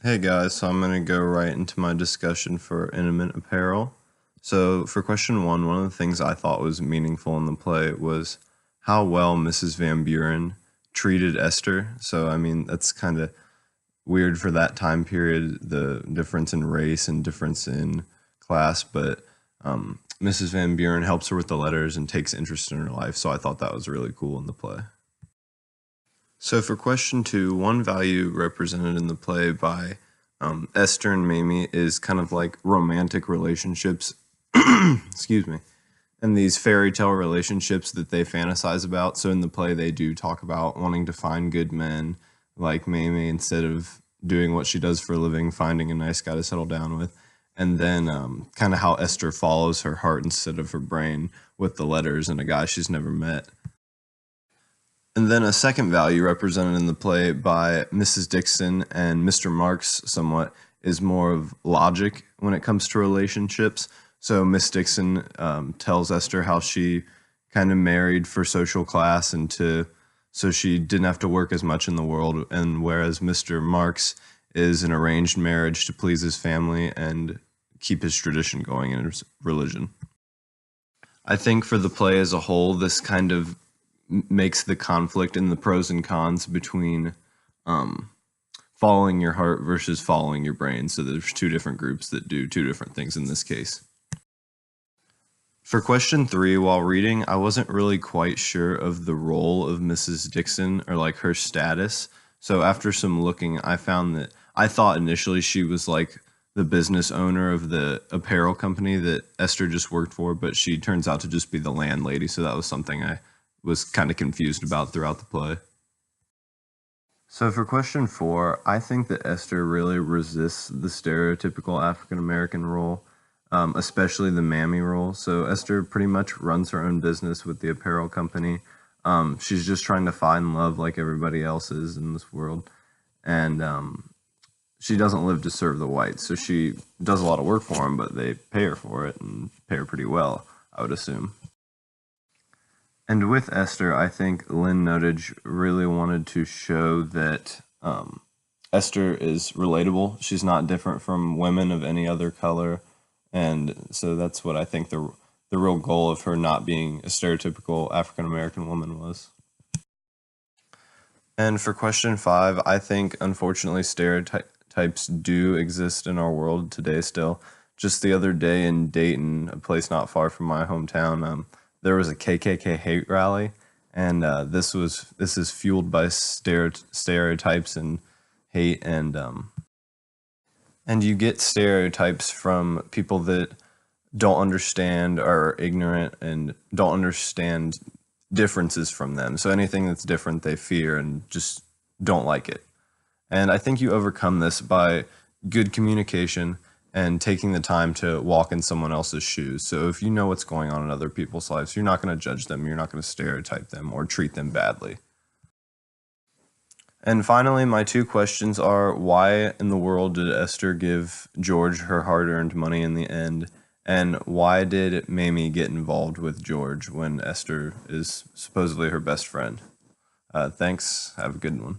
Hey guys, so I'm going to go right into my discussion for intimate apparel. So, for question one of the things I thought was meaningful in the play was how well Mrs. Van Buren treated Esther. So, I mean, that's kind of weird for that time period, the difference in race and difference in class, but Mrs. Van Buren helps her with the letters and takes interest in her life. So, I thought that was really cool in the play. So for question two, one value represented in the play by Esther and Mamie is kind of like romantic relationships, excuse me, and these fairy tale relationships that they fantasize about. So in the play, they do talk about wanting to find good men like Mamie instead of doing what she does for a living, finding a nice guy to settle down with. And then kind of how Esther follows her heart instead of her brain with the letters and a guy she's never met. And then a second value represented in the play by Mrs. Dixon and Mr. Marks somewhat is more of logic when it comes to relationships. So Miss Dixon tells Esther how she kind of married for social class and so she didn't have to work as much in the world. And whereas Mr. Marks is an arranged marriage to please his family and keep his tradition going in his religion. I think for the play as a whole, this kind of makes the conflict and the pros and cons between following your heart versus following your brain. So there's two different groups that do two different things in this case. For question three, while reading, I wasn't really quite sure of the role of Mrs. Dixon or like her status. So after some looking, I found that I thought initially she was like the business owner of the apparel company that Esther just worked for, but she turns out to just be the landlady. So that was something I was kind of confused about throughout the play. So for question four, I think that Esther really resists the stereotypical African American role, especially the mammy role. So Esther pretty much runs her own business with the apparel company. She's just trying to find love like everybody else is in this world. And she doesn't live to serve the whites. So she does a lot of work for them, but they pay her for it and pay her pretty well, I would assume. And with Esther, I think Lynn Nottage really wanted to show that Esther is relatable. She's not different from women of any other color. And so that's what I think the real goal of her not being a stereotypical African American woman was. And for question five, I think unfortunately stereotypes do exist in our world today still. Just the other day in Dayton, a place not far from my hometown, there was a KKK hate rally, and this is fueled by stereotypes and hate, and you get stereotypes from people that don't understand, are ignorant, and don't understand differences from them. So anything that's different, they fear and just don't like it. And I think you overcome this by good communication and taking the time to walk in someone else's shoes. So if you know what's going on in other people's lives, you're not going to judge them, you're not going to stereotype them or treat them badly. And finally, my two questions are, why in the world did Esther give George her hard-earned money in the end? And why did Mamie get involved with George when Esther is supposedly her best friend? Thanks. Have a good one.